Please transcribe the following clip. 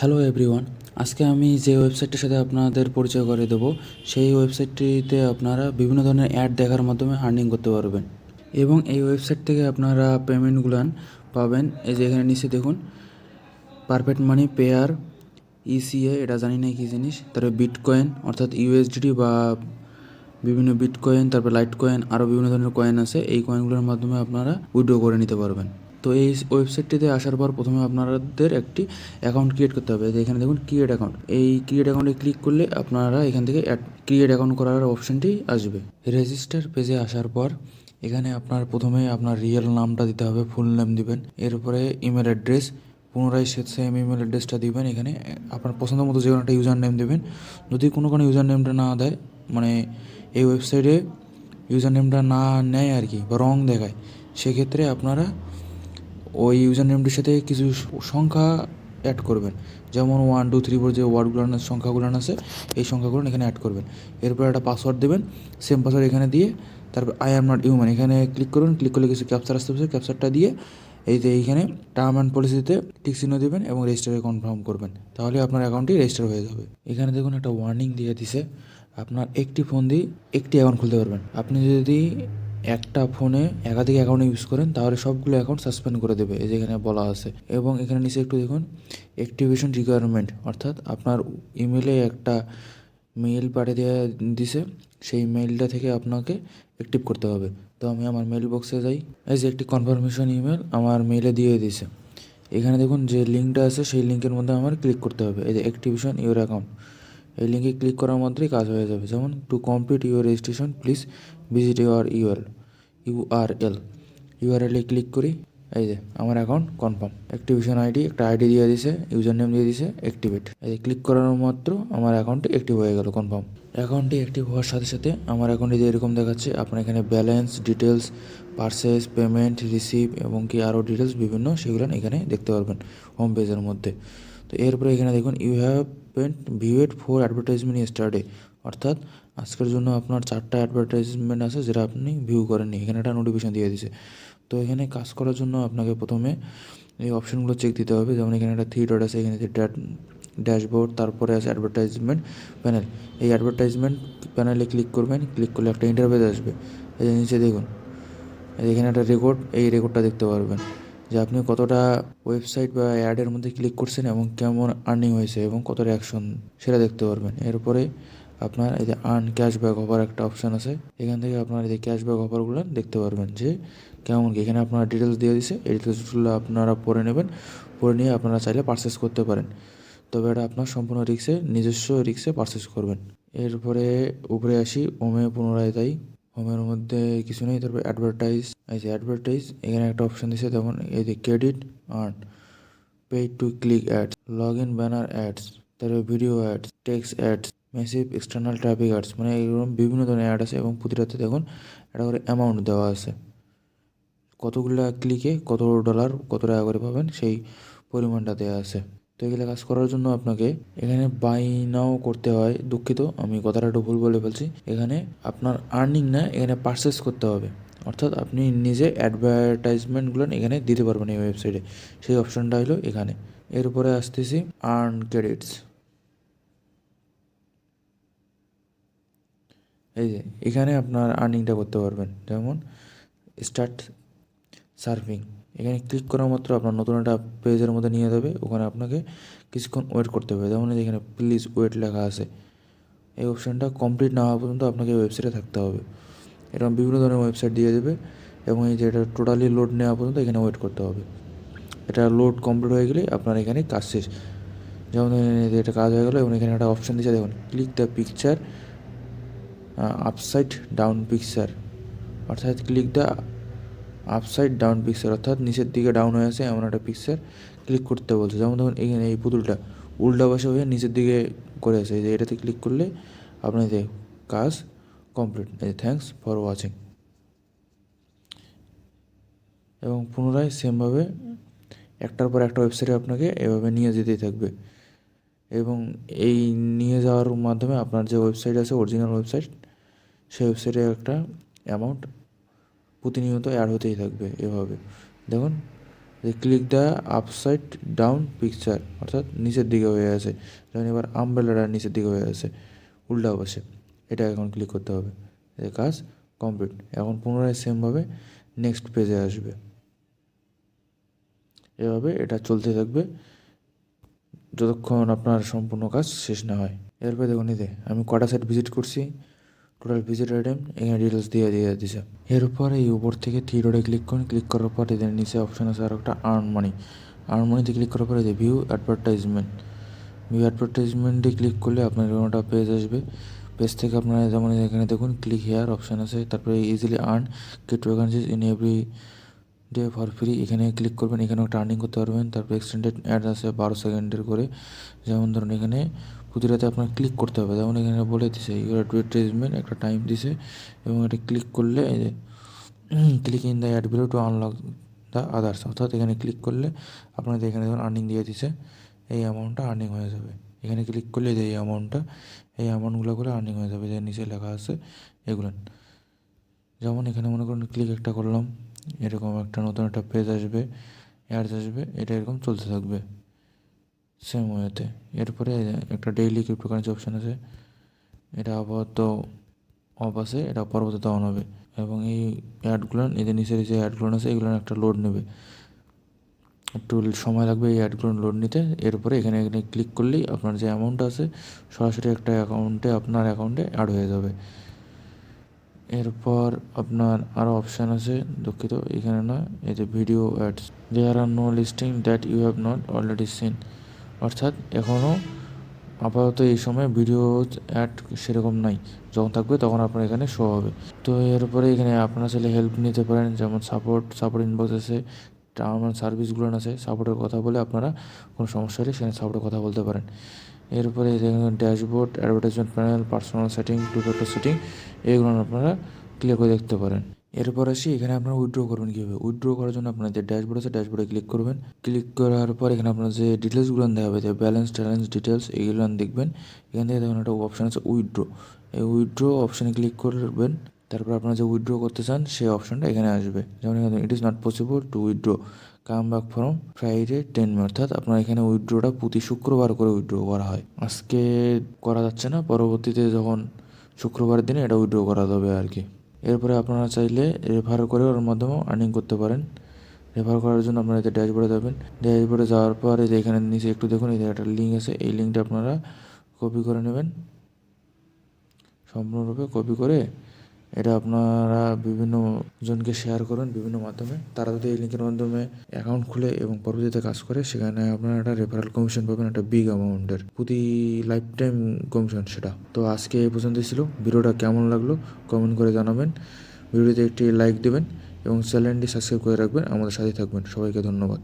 Hello everyone, আজকে আমি যে ওয়েবসাইটটির সাথে আপনাদের পরিচয় করে দেবো সেই ওয়েবসাইটটিতে আপনারা বিভিন্ন ধরনের অ্যাড দেখার মাধ্যমে আর্নিং করতে পারবেন এবং এই ওয়েবসাইট থেকে আপনারা পেমেন্টগুলান পাবেন। এই যে এখানে নিচে দেখুন, পারফেক্ট মানি, পেয়ার, ইসিএ, এটা জানি না কী জিনিস, তারপরে বিটকয়েন অর্থাৎ ইউএসডিটি বা বিভিন্ন বিটকয়েন, তারপর লাইট কয়েন, আরও বিভিন্ন ধরনের কয়েন আছে। এই কয়েনগুলোর মাধ্যমে আপনারা উইথড্র করে নিতে পারবেন। তো এই ওয়েবসাইটটিতে আসার পর প্রথমে আপনাদের একটি অ্যাকাউন্ট ক্রিয়েট করতে হবে। এখানে দেখুন ক্রিয়েট অ্যাকাউন্ট, এই ক্রিয়েট অ্যাকাউন্টে ক্লিক করলে আপনারা এখান থেকে ক্রিয়েট অ্যাকাউন্ট করার অপশানটি আসবে। রেজিস্টার পেজে আসার পর এখানে আপনার প্রথমে আপনার রিয়েল নামটা দিতে হবে, ফুল নেম দিবেন, এরপরে ইমেল অ্যাড্রেস, পুনরায় সেম ইমেল অ্যাড্রেসটা দিবেন। এখানে আপনার পছন্দ মতো যে কোনো একটা ইউজার নেম দেবেন। যদি কোনো ইউজার নেমটা না দেয়, মানে এই ওয়েবসাইটে ইউজার নেমটা না নেয় আর কি, বা রং দেখায়, সেক্ষেত্রে আপনারা ওই ইউজার নেমটির সাথে কিছু সংখ্যা অ্যাড করবেন। যেমন 1 2 3 4 যে ওয়ার্ডগুলোর সংখ্যাগুলো আছে, এই সংখ্যাগুলো এখানে অ্যাড করবেন। এরপর একটা পাসওয়ার্ড দেবেন, সেম পাসওয়ার্ড এখানে দিয়ে তারপর আই অ্যাম নট হিউম্যান এখানে ক্লিক করুন। ক্লিক করলে কিছু ক্যাপচার আসতে হবে, ক্যাপচারটা দিয়ে এই যে এইখানে টার্ম অ্যান্ড পলিসিতে টিক চিহ্ন দেবেন এবং রেজিস্টারে কনফার্ম করবেন, তাহলে আপনার অ্যাকাউন্টটি রেজিস্টার হয়ে যাবে। এখানে দেখুন একটা ওয়ার্নিং দিয়ে দিছে, আপনার একটি ফোন দিয়ে একটি অ্যাকাউন্ট খুলতে পারবেন। আপনি যদি একটা ফোনে একাধিক অ্যাকাউন্ট ইউজ করেন তাহলে সবগুলো অ্যাকাউন্ট সাসপেন্ড করে দেবে, এই যেখানে বলা আছে। এবং এখানে নিচে একটু দেখুন, অ্যাক্টিভেশন রিকোয়ারমেন্ট, অর্থাৎ আপনার ইমেলে একটা মেইল পাঠিয়ে দেওয়া দিছে, সেই মেইলটা থেকে আপনাকে অ্যাক্টিভ করতে হবে। তো আমি আমার মেইল বক্সে যাই, এই যে একটি কনফার্মেশন ইমেল আমার মেইলে দিয়ে দিয়েছে। এখানে দেখুন যে লিঙ্কটা আছে, সেই লিঙ্কের মধ্যে আমার ক্লিক করতে হবে, এই যে অ্যাক্টিভেশন ইউর অ্যাকাউন্ট। এই লিঙ্কে ক্লিক করার মাত্রই কাজ হয়ে যাবে। যেমন to complete your registration please visit ইউআরএলে ক্লিক করি। এই যে আমার অ্যাকাউন্ট কনফার্ম। অ্যাক্টিভেশন আইডি, একটা আইডি দিয়ে দিছে, ইউজার নেম দিয়ে দিছে, অ্যাক্টিভেট। এই যে ক্লিক করার মাত্র আমার অ্যাকাউন্টটি অ্যাক্টিভ হয়ে গেল, কনফার্ম। অ্যাকাউন্টটি অ্যাক্টিভ হওয়ার সাথে সাথে আমার অ্যাকাউন্টে যে এরকম দেখাচ্ছে, আপনার এখানে balance, details, purchase, payment, receive এবং কি আরও ডিটেলস বিভিন্ন, সেগুলো এখানে দেখতে পারবেন হোম পেজের মধ্যে। তো এরপরে এখানে দেখুন you have viewed 4 advertisement yesterday, অর্থাৎ আজকের জন্য আপনার 4টা অ্যাডভার্টাইজমেন্ট আছে যেটা আপনি ভিউ করেননি, এখানে একটা নোটিফিকেশন দিয়ে দিছে। তো এখানে কাজ করার জন্য আপনাকে প্রথমে এই অপশানগুলো চেক দিতে হবে। যেমন এখানে একটা 3 ডট আছে, এখানে যে ড্যাশবোর্ড, তারপরে আছে অ্যাডভার্টাইজমেন্ট প্যানেল। এই অ্যাডভার্টাইজমেন্ট প্যানেলে ক্লিক করবেন, ক্লিক করলে একটা ইন্টারফেস আসবে। এই যে নিচে দেখুন, এখানে একটা রেকর্ড, এই রেকর্ডটা দেখতে পারবেন যে আপনি কতটা ওয়েবসাইট বা অ্যাডের মধ্যে ক্লিক করছেন এবং কেমন আর্নিং হয়েছে এবং কত রিয়াকশন, সেটা দেখতে পারবেন। এরপরে আপনার এই যে আর্ন ক্যাশব্যাক অফার একটা অপশান আছে, এখান থেকে আপনার এই যে ক্যাশব্যাক অফারগুলো দেখতে পারবেন যে কেমন কি। এখানে আপনারা ডিটেলস দিয়ে দিছে, এই ডিটেলসগুলো আপনারা পড়ে নেবেন, পড়ে নিয়ে আপনারা চাইলে পারচেস করতে পারেন। তবে এটা আপনার সম্পূর্ণ রিক্সে, নিজস্ব রিক্সে পারচেস করবেন। এরপরে উপরে আসি, হোমে পুনরায় তাই হোমের মধ্যে কিছু নেই। তারপর অ্যাডভার্টাইজ, এই যে অ্যাডভার্টাইজ, এখানে একটা অপশান দিচ্ছে, যেমন এই যে credit, earn, paid to click ads, log in banner ads, তারপরে video ads, text ads, massive external traffic ads, মানে এরকম বিভিন্ন ধরনের অ্যাড আছে। এবং প্রতিটাতে দেখুন একটা করে অ্যামাউন্ট দেওয়া আছে, কতগুলো ক্লিকে কত ডলার, কত টাকা করে পাবেন, সেই পরিমাণটা দেওয়া আছে। তো এগুলো কাজ করার জন্য আপনাকে এখানে বাই নাও করতে হয়। দুঃখিত, আমি কথাটা একটু ভুল বলে ফেলছি। এখানে আপনার আর্নিং না, এখানে পারচেস করতে হবে, অর্থাৎ আপনি নিজে অ্যাডভার্টাইজমেন্টগুলো এখানে দিতে পারবেন এই ওয়েবসাইটে, সেই অপশানটা হলো এখানে। এরপরে আসতেছি আর্ন ক্রেডিটস। এই যে এখানে আপনার আর্নিংটা করতে পারবেন। যেমন স্টার্ট সার্ফিং, এখানে ক্লিক করা মাত্র আপনার নতুন একটা পেজের মধ্যে নিয়ে যাবে। ওখানে আপনাকে কিছুক্ষণ ওয়েট করতে হবে। যেমন এখানে প্লিজ ওয়েট লেখা আছে, এই অপশানটা কমপ্লিট না হওয়া পর্যন্ত আপনাকে ওয়েবসাইটে থাকতে হবে। এরকম বিভিন্ন ধরনের ওয়েবসাইট দিয়ে দেবে এবং এই যে এটা টোটালি লোড নেওয়া পর্যন্ত এখানে ওয়েট করতে হবে। এটা লোড কমপ্লিট হয়ে গেলে আপনার এখানে কাজ শেষ। যেমন এটা কাজ হয়ে গেলো এবং এখানে একটা অপশান দিচ্ছে, দেখুন click the picture upside down picture, অর্থাৎ click the upside down picture, অর্থাৎ নিচের দিকে ডাউন হয়ে আছে এমন একটা পিকচার ক্লিক করতে বলছে। যেমন ধরুন এখানে এই পুতুলটা উল্টা পাশে হয়ে নিচের দিকে করে আছে, যে এটাতে ক্লিক করলে আপনাদের কাজ কমপ্লিট। এই থ্যাঙ্কস ফর ওয়াচিং। এবং পুনরায় সেমভাবে একটার পর একটা ওয়েবসাইটে আপনাকে এভাবে নিয়ে যেতেই থাকবে। এবং এই নিয়ে যাওয়ার মাধ্যমে আপনার যে ওয়েবসাইট আছে, অরিজিনাল ওয়েবসাইট, সেই ওয়েবসাইটে একটা অ্যামাউন্ট প্রতিনিয়ত অ্যাড হতেই থাকবে এভাবে। দেখুন click the upside down picture, অর্থাৎ নিচের দিকে হয়ে আছে। যেমন এবার আমব্রেলাটা নিচের দিকে হয়ে আছে, উল্টা পাশে, এটা এখন ক্লিক করতে হবে। এই কাজ কমপ্লিট। এখন পুনরায় সেমভাবে নেক্সট পেজে আসবে। এভাবে এটা চলতে থাকবে যতক্ষণ আপনার সম্পূর্ণ কাজ শেষ না হয়। এরপর দেখুন এই যে আমি কটা সাইট ভিজিট করছি, টোটাল ভিজিট আইটেম এখানে ডিটেলস দিয়ে দিছে। এরপর এই উপর থেকে থ্রি ডটে ক্লিক করুন। ক্লিক করার পর এদের নিচে অপশান আছে আর একটা আর্ন মানি। আর্ন মানিতে ক্লিক করার পরে ভিউ অ্যাডভার্টাইজমেন্ট, ভিউ অ্যাডভার্টাইজমেন্টে ক্লিক করলে আপনার এরকমটা পেজ আসবে। পেজ থেকে আপনারা যেমন এখানে দেখুন ক্লিক হেয়ার অপশান আছে, তারপরে easily earn cryptocurrencies in every day for free, এখানে ক্লিক করবেন। এখানেও একটা আর্নিং করতে পারবেন। তারপরে এক্সটেন্ডেড অ্যাড আছে 12 সেকেন্ডের করে। যেমন ধরুন এখানে প্রতিটাতে আপনার ক্লিক করতে হবে, যেমন এখানে বলে দিছে ইউর অ্যাডভার্টাইজমেন্ট, একটা টাইম দিছে এবং এটা ক্লিক করলে click in the ad below to unlock the others, অর্থাৎ এখানে ক্লিক করলে আপনাদের এখানে যখন আর্নিং দিয়ে দিছে এই অ্যামাউন্টটা আর্নিং হয়ে যাবে। এখানে ক্লিক করলে এই অ্যামাউন্টটা, এই অ্যামাউন্টগুলো করে আর্নিং হয়ে যাবে, যে নিচে লেখা আছে এগুলো। যেমন এখানে মনে করুন ক্লিক একটা করলাম, এরকম একটা নতুন একটা পেজ আসবে, অ্যাডস আসবে, এটা এরকম চলতে থাকবে সেম ওয়েতে। এরপরে একটা ডেইলি ক্রিপ্টোকারেন্সি অপশান আছে, এটা আপাতত অফ আছে, এটা পরবর্তীতে অন হবে। এবং এই অ্যাডগুলো, এদের নিচের যে অ্যাডগুলো আছে এগুলো একটা লোড নেবে, একটু সময় লাগবে এই অ্যাডগুলো লোড নিতে। এরপরে এখানে ক্লিক করলেই আপনার যে অ্যামাউন্ট আছে সরাসরি একটা অ্যাকাউন্টে, আপনার অ্যাকাউন্টে অ্যাড হয়ে যাবে। এরপর আপনার আরও অপশান আছে, দুঃখিত এখানে না, এই যে video ads, there are no listing that you have not already seen, অর্থাৎ এখনও আপাতত এই সময় ভিডিও অ্যাড সেরকম নাই, যখন থাকবে তখন আপনার এখানে শো হবে। তো এরপরে এখানে আপনারা চাইলে হেল্প নিতে পারেন, যেমন সাপোর্ট ইনবক্স আছে, টার্ম অ্যান্ড সার্ভিসগুলো আছে, সাপোর্টের কথা বলে আপনারা কোনো সমস্যা হলে সেখানে সাপোর্টের কথা বলতে পারেন। এরপরে dashboard, advertisement panel, personal setting, two factor setting, এগুলো আপনারা ক্লিক করে দেখতে পারেন। এরপর আসি এখানে আপনারা উইথড্র করবেন কীভাবে। উইথড্র করার জন্য আপনার যে ড্যাশবোর্ড আছে ড্যাশবোর্ডে ক্লিক করবেন। ক্লিক করার পর এখানে আপনার যে ডিটেলসগুলো দেওয়া হবে, যে ব্যালেন্স ডিটেলস, এইগুলো দেখবেন। এখান থেকে দেখুন একটা অপশান আছে উইথড্র, এই উইথড্র অপশানে ক্লিক করবেন। তারপর আপনারা যে উইথড্র করতে চান সেই অপশানটা এখানে আসবে। যেমন এখানে it is not possible to withdraw, come back from Friday 10 May, অর্থাৎ আপনার এখানে উইথড্রটা প্রতি শুক্রবার করে উইথড্র করা হয়। আজকে করা যাচ্ছে না, পরবর্তীতে যখন শুক্রবারের দিনে এটা উইথড্র করা যাবে আর কি। এরপরে আপনারা চাইলে রেফার করে ওর মাধ্যমেও আর্নিং করতে পারেন। রেফার করার জন্য আপনারা এতে ড্যাশবোর্ডে যাবেন। ড্যাশবোর্ডে যাওয়ার পর এই যে এখানে নিচে একটু দেখুন, এই যে একটা লিঙ্ক আছে, এই লিঙ্কটা আপনারা কপি করে নেবেন, সম্পূর্ণরূপে কপি করে এটা আপনারা বিভিন্ন জনকে শেয়ার করুন বিভিন্ন মাধ্যমে। তারা যদি এই লিঙ্কের মাধ্যমে অ্যাকাউন্ট খুলে এবং পরবর্তীতে কাজ করে, সেখানে আপনারা একটা রেফারেল কমিশন পাবেন, একটা বিগ অ্যামাউন্টের, প্রতি লাইফ টাইম কমিশন সেটা। তো আজকে এই পর্যন্তই ছিল। ভিডিওটা কেমন লাগলো কমেন্ট করে জানাবেন, ভিডিওতে একটি লাইক দেবেন এবং চ্যানেলটি সাবস্ক্রাইব করে রাখবেন, আমাদের সাথে থাকবেন। সবাইকে ধন্যবাদ।